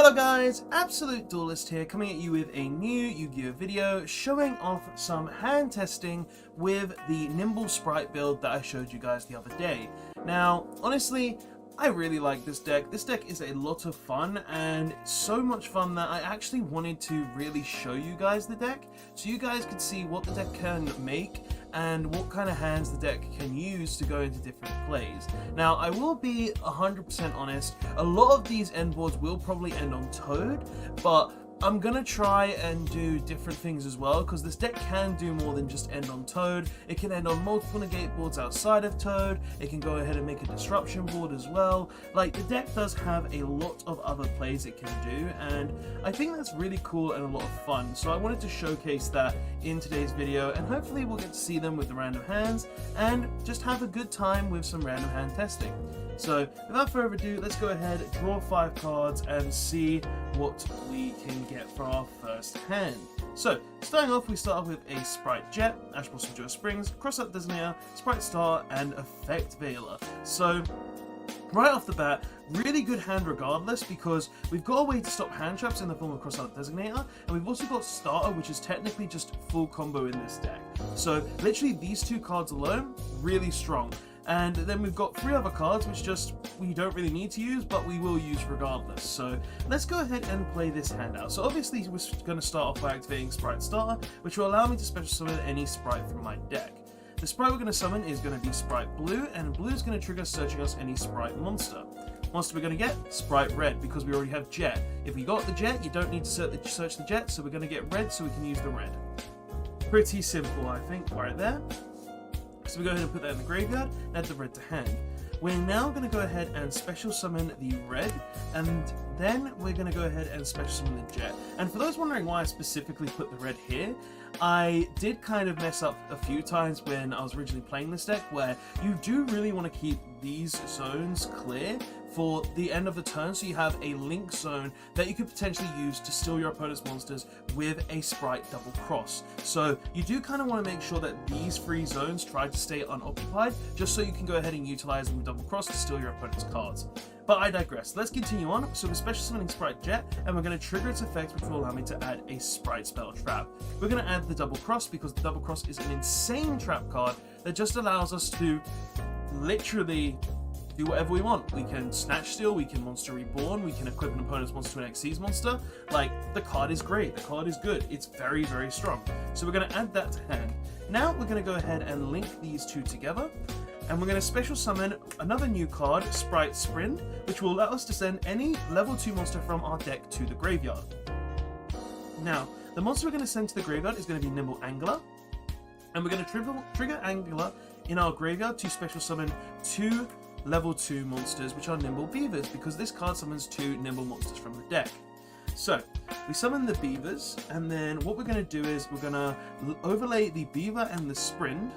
Hello guys, Absolute Duelist here, coming at you with a new Yu-Gi-Oh video showing off some hand testing with the Nimble Spright build that I showed you guys the other day. Now, honestly, I really like this deck. This deck is a lot of fun, and so much fun that I actually wanted to really show you guys the deck so you guys could see what the deck can make and what kind of hands the deck can use to go into different plays. Now, I will be 100% honest, a lot of these end boards will probably end on Toad, but I'm gonna try and do different things as well, because this deck can do more than just end on Toad. It can end on multiple negate boards outside of Toad. It can go ahead and make a disruption board as well. Like, the deck does have a lot of other plays it can do, and I think that's really cool and a lot of fun. So I wanted to showcase that in today's video, and hopefully we'll get to see them with the random hands and just have a good time with some random hand testing. So without further ado, let's go ahead, draw 5 cards and see what we can get for our first hand. So starting off, we start off with a Spright Jet, Ash Blossom Joe Springs, Crossout Designator, Spright Star, and Effect Veiler. So right off the bat, really good hand regardless, because we've got a way to stop hand traps in the form of Crossout Designator, and we've also got Starter, which is technically just full combo in this deck. So literally these 2 cards alone, really strong. And then we've got 3 other cards which just we don't really need to use, but we will use regardless. So let's go ahead and play this hand out. So obviously we're going to start off by activating Spright Starter, which will allow me to special summon any Spright from my deck. The Spright we're going to summon is going to be Spright Blue, and Blue is going to trigger searching us any Spright monster. Monster we're going to get, Spright Red, because we already have Jet. If we got the Jet, you don't need to search the Jet, so we're going to get Red so we can use the Red. Pretty simple, I think, right there. So we go ahead and put that in the graveyard, add the red to hand. We're now going to go ahead and special summon the red, and then we're going to go ahead and special summon the Jet. And for those wondering why I specifically put the red here, I did kind of mess up a few times when I was originally playing this deck, where you do really want to keep these zones clear for the end of the turn, so you have a link zone that you could potentially use to steal your opponent's monsters with a Spright double cross. So you do kind of want to make sure that these 3 zones try to stay unoccupied, just so you can go ahead and utilize them with double cross to steal your opponent's cards. But I digress. Let's continue on. So we're special summoning Spright Jet, and we're going to trigger its effect, which will allow me to add a Spright Spell Trap. We're going to add the double cross because the double cross is an insane trap card that just allows us to literally do whatever we want. We can Snatch Steal, we can Monster Reborn, we can equip an opponent's monster to an Xyz monster. Like, the card is great, the card is good, it's very, very strong. So we're going to add that to hand. Now we're going to go ahead and link these 2 together, and we're going to special summon another new card, Spright Sprint, which will allow us to send any level 2 monster from our deck to the graveyard. Now, the monster we're going to send to the graveyard is going to be Nimble Angler, and we're going to trigger Angler in our graveyard to special summon 2 level 2 monsters, which are Nimble Beavers, because this card summons 2 Nimble monsters from the deck. So we summon the Beavers, and then what we're going to do is we're going to overlay the Beaver and the Sprint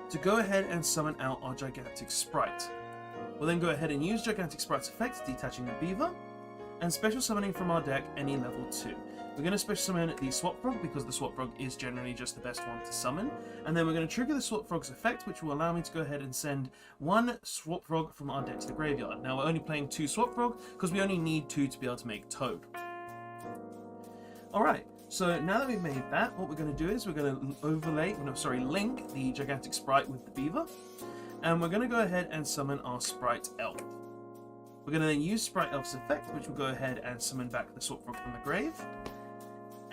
to go ahead and summon out our Gigantic Spright. We'll then go ahead and use Gigantic Spright's effect, detaching the Beaver, and special summoning from our deck any level 2. We're going to special summon the Swap Frog, because the Swap Frog is generally just the best one to summon. And then we're going to trigger the Swap Frog's effect, which will allow me to go ahead and send 1 Swap Frog from our deck to the graveyard. Now we're only playing 2 Swap Frog, because we only need 2 to be able to make Toad. Alright, so now that we've made that, what we're going to do is we're going to link the Gigantic Spright with the Beaver. And we're going to go ahead and summon our Spright Elf. We're going to then use Spright Elf's effect, which will go ahead and summon back the Swap Frog from the grave.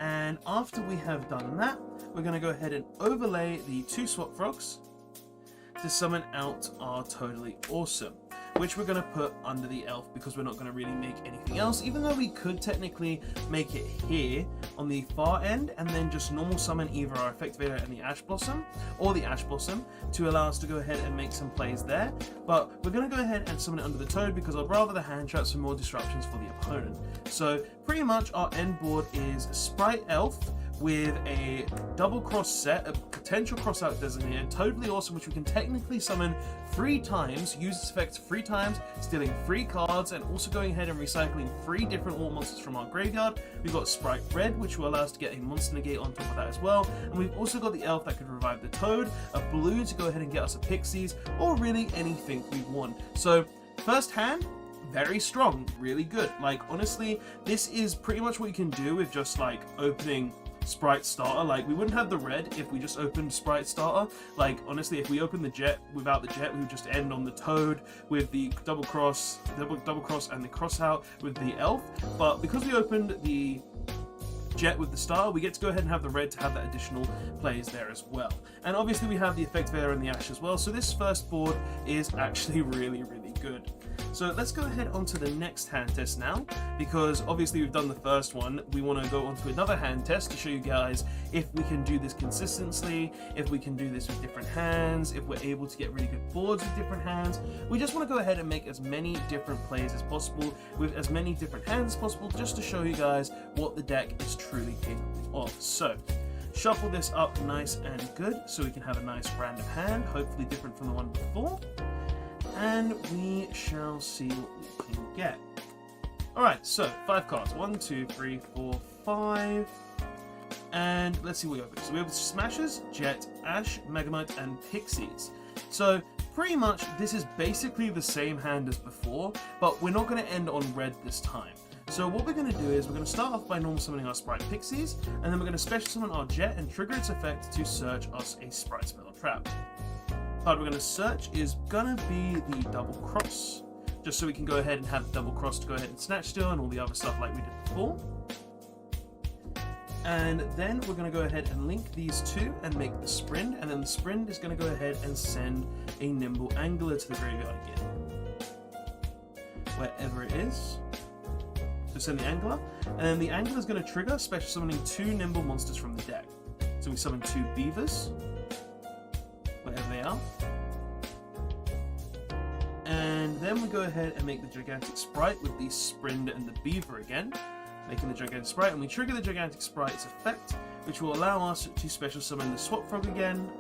And after we have done that, we're going to go ahead and overlay the 2 Swap Frogs to summon out our Totally Awesome, which we're going to put under the Elf, because we're not going to really make anything else, even though we could technically make it here on the far end and then just normal summon either our Effect Veiler and the Ash Blossom, or the Ash Blossom, to allow us to go ahead and make some plays there. But we're going to go ahead and summon it under the Toad, because I'd rather the hand traps for more disruptions for the opponent. So pretty much our end board is Spright Elf with a double cross set, a potential crossout designator, Totally Awesome, which we can technically summon 3 times, use its effect 3 times, stealing 3 cards, and also going ahead and recycling 3 different war monsters from our graveyard. We've got Spright Red, which will allow us to get a monster negate on top of that as well, and we've also got the Elf that could revive the Toad, a Blue to go ahead and get us a Pixies, or really anything we want. So first hand, very strong, really good. Like, honestly, this is pretty much what you can do with just like opening Spright starter. Like, we wouldn't have the red if we just opened Spright starter. Like, honestly, if we opened the jet without the jet, we would just end on the toad with the double cross and the cross out with the elf. But because we opened the jet with the star, we get to go ahead and have the red to have that additional plays there as well. And obviously we have the effect Vera and the ash as well, so this first board is actually really good. So let's go ahead onto the next hand test now, because obviously we've done the first one. We want to go on to another hand test to show you guys if we can do this consistently, if we can do this with different hands, if we're able to get really good boards with different hands. We just want to go ahead and make as many different plays as possible with as many different hands as possible, just to show you guys what the deck is truly capable of. So shuffle this up nice and good so we can have a nice random hand, hopefully different from the one before. And we shall see what we can get. Alright, so 5 cards. 1, 2, 3, 4, 5. And let's see what we open. So we have Smashers, Jet, Ash, Megamite, and Pixies. So pretty much this is basically the same hand as before, but we're not going to end on red this time. So what we're going to do is we're going to start off by normal summoning our Spright Pixies, and then we're going to special summon our Jet and trigger its effect to search us a Spright spell trap. Card we're going to search is going to be the Double Cross, just so we can go ahead and have the Double Cross to go ahead and Snatch Steal and all the other stuff like we did before. And then we're going to go ahead and link these two and make the Sprind, and then the Sprind is going to go ahead and send a Nimble Angler to the graveyard again, wherever it is. So send the Angler, and then the Angler is going to trigger special summoning 2 Nimble monsters from the deck. So we summon 2 Beavers, wherever they are. And then we go ahead and make the Gigantic Spright with the Sprind and the Beaver again, making the Gigantic Spright, and we trigger the Gigantic Sprite's effect, which will allow us to special summon the Swap Frog again,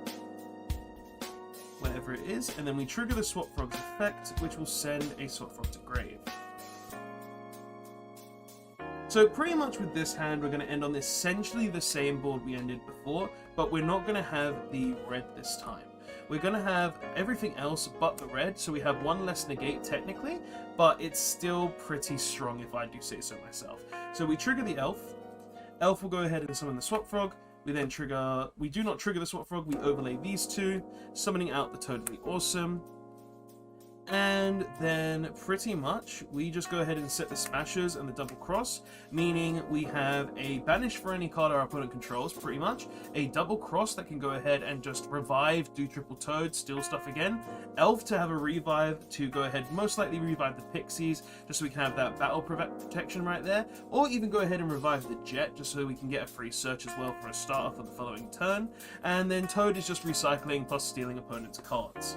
wherever it is, and then we trigger the Swap Frog's effect, which will send a Swap Frog to grave. So pretty much with this hand, we're going to end on essentially the same board we ended before, but we're not going to have the red this time. We're going to have everything else but the red, so we have 1 less negate technically, but it's still pretty strong if I do say so myself. So we trigger the Elf. Elf will go ahead and summon the Swap Frog. We then trigger, we do not trigger the Swap Frog, we overlay these two, summoning out the Totally Awesome. And then pretty much we just go ahead and set the Smashers and the Double Cross, meaning we have a banish for any card our opponent controls, pretty much, a Double Cross that can go ahead and just revive, do triple toad, steal stuff again, Elf to have a revive to go ahead, most likely revive the Pixies, just so we can have that battle protection right there, or even go ahead and revive the Jet, just so we can get a free search as well for a starter for the following turn, and then Toad is just recycling plus stealing opponent's cards.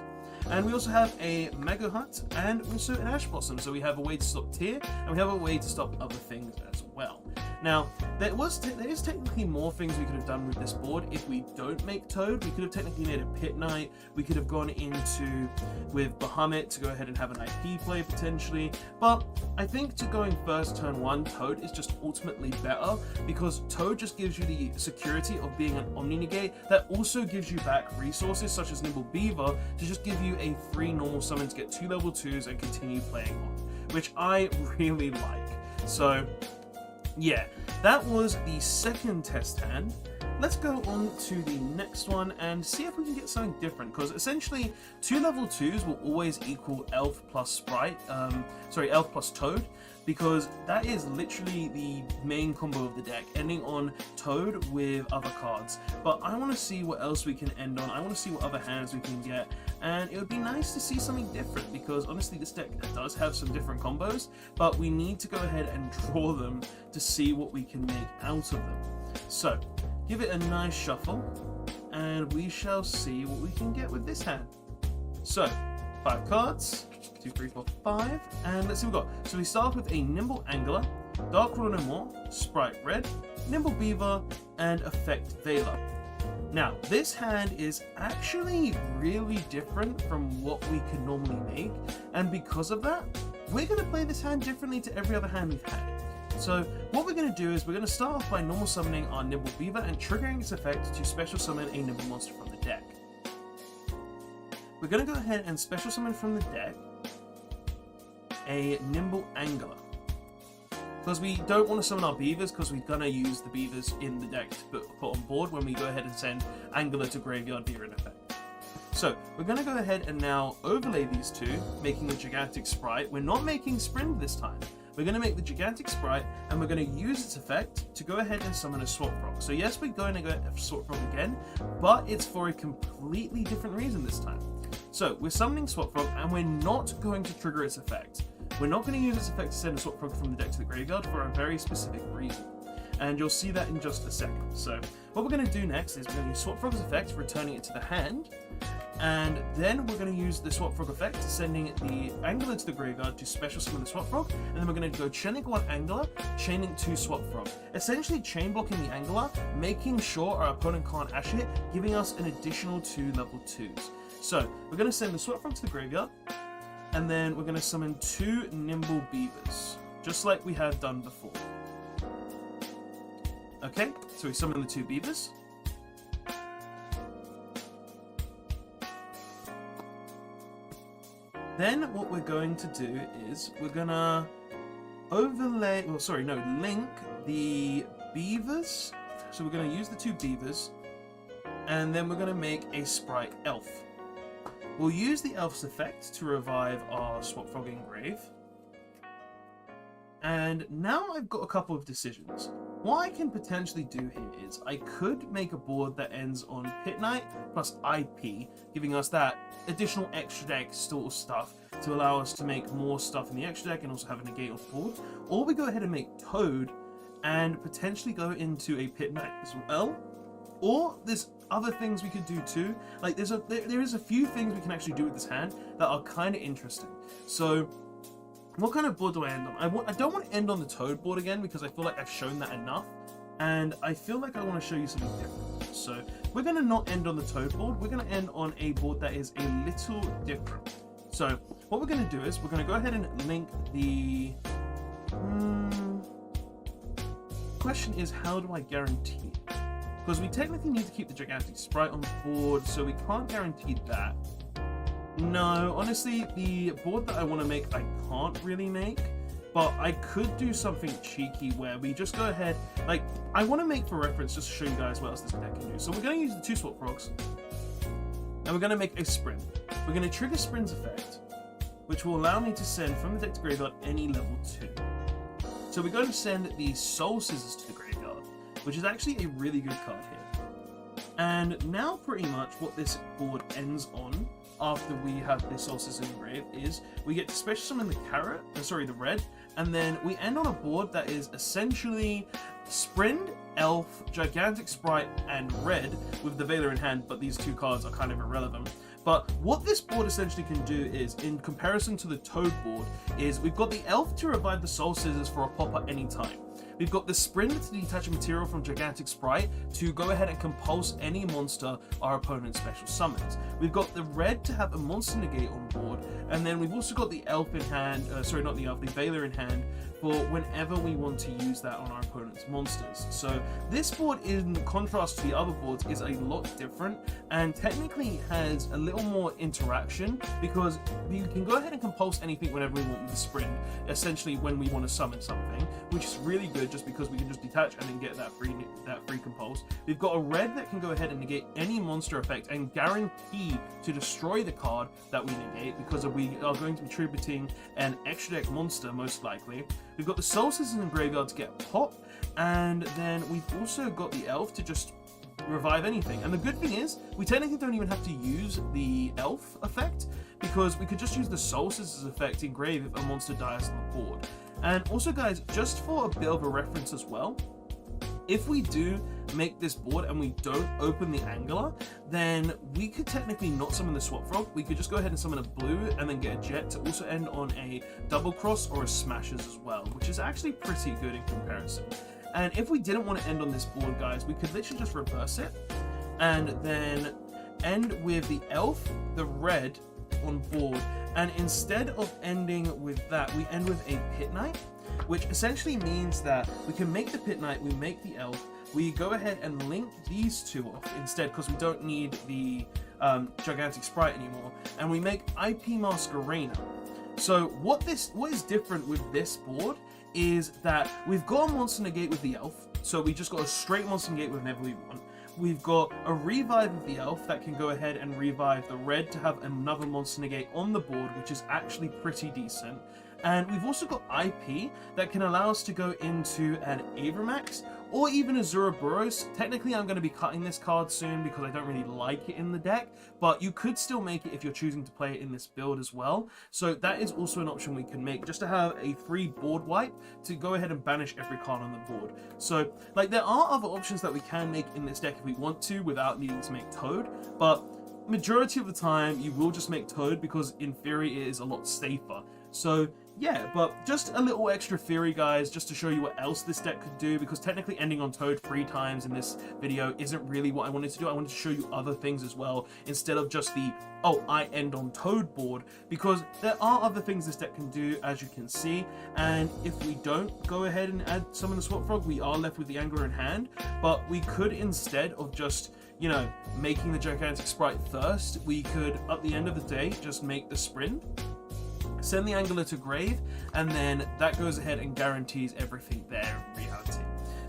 And we also have a Mega Hut and also an Ash Blossom, so we have a way to stop Tear, and we have a way to stop other things as well. Now, there is technically more things we could have done with this board if we don't make Toad. We could have technically made a Pit Knight, we could have gone into with Bahamut to go ahead and have an IP play potentially, but I think to going first turn 1, Toad is just ultimately better, because Toad just gives you the security of being an Omni Negate that also gives you back resources such as Nimble Beaver to just give you a free normal summon to get 2 level 2s and continue playing on, which I really like. So yeah, that was the second test hand. Let's go on to the next one and see if we can get something different, because essentially 2 level 2s will always equal Elf plus Spright, Elf plus Toad, because that is literally the main combo of the deck, ending on Toad with other cards. But I want to see what else we can end on, I want to see what other hands we can get, and it would be nice to see something different, because honestly this deck does have some different combos, but we need to go ahead and draw them to see what we can make out of them. So give it a nice shuffle, and we shall see what we can get with this hand. So 5 cards, 2, 3, 4, 5, and let's see what we got. So we start with a Nimble Angler, Dark Ruler No More, Spright Red, Nimble Beaver, and Effect Veiler. Now, this hand is actually really different from what we can normally make, and because of that, we're going to play this hand differently to every other hand we've had. So what we're going to do is we're going to start off by normal summoning our Nimble Beaver and triggering its effect to special summon a Nimble monster from the deck. We're going to go ahead and special summon from the deck a Nimble Angler. Because we don't want to summon our beavers, because we're going to use the beavers in the deck to put on board when we go ahead and send Angler to graveyard via an effect. So we're going to go ahead and now overlay these two, making a gigantic Spright. We're not making Sprint this time. We're going to make the gigantic Spright, and we're going to use its effect to go ahead and summon a Swap Frog. So yes, we're going to go Swap Frog again, but it's for a completely different reason this time. So we're summoning Swap Frog, and we're not going to trigger its effect. We're not going to use its effect to send a Swap Frog from the deck to the graveyard for a very specific reason. And you'll see that in just a second. So what we're going to do next is we're going to use Swap Frog's effect, returning it to the hand. And then we're going to use the Swap Frog effect, sending the Angler to the graveyard to special summon the Swap Frog. And then we're going to go chaining one Angler, chaining two Swap Frog. Essentially chain blocking the Angler, making sure our opponent can't Ash it, giving us an additional 2 level 2s. So we're going to send the Swap Frog to the graveyard. And then we're going to summon 2 Nimble Beavers, just like we have done before. Okay, so we summon the 2 Beavers. Then what we're going to do is we're going to link the Beavers. So we're going to use the 2 Beavers, and then we're going to make a Spright Elf. We'll use the Elf's effect to revive our Swap Frog Engrave. And now I've got a couple of decisions. What I can potentially do here is I could make a board that ends on Pit Knight plus IP, giving us that additional extra deck sort of stuff to allow us to make more stuff in the extra deck and also have a negate on board. Or we go ahead and make Toad and potentially go into a Pit Knight as well. Or there's other things we could do too. Like there is a few things we can actually do with this hand that are kind of interesting. So what kind of board do I end on? I don't want to end on the Toad board again because I feel like I've shown that enough. And I feel like I want to show you something different. So we're going to not end on the Toad board. We're going to end on a board that is a little different. So what we're going to do is we're going to go ahead and link the... Question is, how do I guarantee it? Because we technically need to keep the gigantic Spright on board, so we can't guarantee that. No, honestly, the board that I want to make, I can't really make. But I could do something cheeky where we just go ahead, like, I want to make for reference just to show you guys what else this deck can do. So we're going to use the 2 Swap Frogs, and we're going to make a Sprint. We're going to trigger Sprint's effect, which will allow me to send from the deck to graveyard any level 2. So we're going to send the Soul Scissors to the graveyard, which is actually a really good card here. And now pretty much what this board ends on, after we have the Soul Scissors engraved, is we get to special summon the red, and then we end on a board that is essentially Sprint, Elf, Gigantic Spright, and red with the Veiler in hand, but these 2 cards are kind of irrelevant. But what this board essentially can do is, in comparison to the Toad board, is we've got the Elf to revive the Soul Scissors for a pop-up anytime. We've got the Sprint to detach a material from Gigantic Spright to go ahead and compulse any monster our opponent special summons. We've got the red to have a monster negate on board, and then we've also got the Elf in hand, the Veiler in hand, for whenever we want to use that on our opponent's monsters. So this board, in contrast to the other boards, is a lot different and technically has a little more interaction because we can go ahead and compulse anything whenever we want with the Sprint, essentially when we want to summon something, which is really good just because we can just detach and then get that free compulse. We've got a red that can go ahead and negate any monster effect and guarantee to destroy the card that we negate because we are going to be tributing an extra deck monster most likely. We've got the Soul Scissors in graveyard to get pop, and then we've also got the Elf to just revive anything. And the good thing is, we technically don't even have to use the Elf effect, because we could just use the Soul Scissors effect in grave if a monster dies on the board. And also guys, just for a bit of a reference as well, if we do make this board and we don't open the Angler, then we could technically not summon the Swap Frog. We could just go ahead and summon a blue and then get a Jet to also end on a Double Cross or a Smashes as well, which is actually pretty good in comparison. And if we didn't want to end on this board, guys, we could literally just reverse it and then end with the Elf, the red on board. And instead of ending with that, we end with a Pit Knight, which essentially means that we can make the Pit Knight, we make the Elf, we go ahead and link these 2 off instead because we don't need the Gigantic Spright anymore, and we make IP Masquerena. So what is different with this board is that we've got a monster negate with the elf, so we just got a straight monster negate whenever we want. We've got a revive of the elf that can go ahead and revive the red to have another monster negate on the board, which is actually pretty decent. And we've also got IP that can allow us to go into an Avramax or even a Zoroboros. Technically, I'm going to be cutting this card soon because I don't really like it in the deck, but you could still make it if you're choosing to play it in this build as well. So that is also an option we can make, just to have a free board wipe to go ahead and banish every card on the board. So, like, there are other options that we can make in this deck if we want to without needing to make Toad, but majority of the time you will just make Toad because in theory it is a lot safer. So yeah, but just a little extra theory, guys, just to show you what else this deck could do, because technically ending on Toad 3 times in this video isn't really what I wanted to do. I wanted to show you other things as well, instead of just the, oh, I end on Toad board, because there are other things this deck can do, as you can see, and if we don't go ahead and add Summon the Swamp Frog, we are left with the Angler in hand, but we could, instead of just, you know, making the gigantic Spright first, we could, at the end of the day, just make the Sprint, send the Angler to grave, and then that goes ahead and guarantees everything there in reality.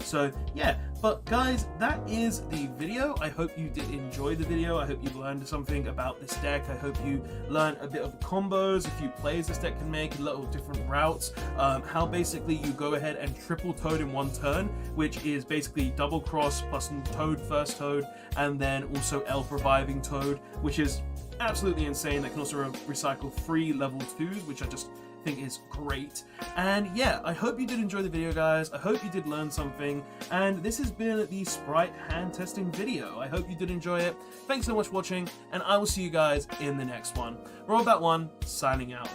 So yeah, but guys, that is the video. I hope you did enjoy the video. I hope you learned something about this deck. I hope you learned a bit of the combos, a few plays this deck can make, a little different routes, how basically you go ahead and triple Toad in one turn, which is basically double cross plus Toad first Toad, and then also Elf reviving Toad, which is absolutely insane. That can also recycle 3 level 2s, which I just think is great. And yeah, I hope you did enjoy the video, guys. I hope you did learn something, and this has been the Spright hand testing video. I hope you did enjoy it. Thanks so much for watching, and I will see you guys in the next one. Roll that one, signing out.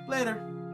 Later.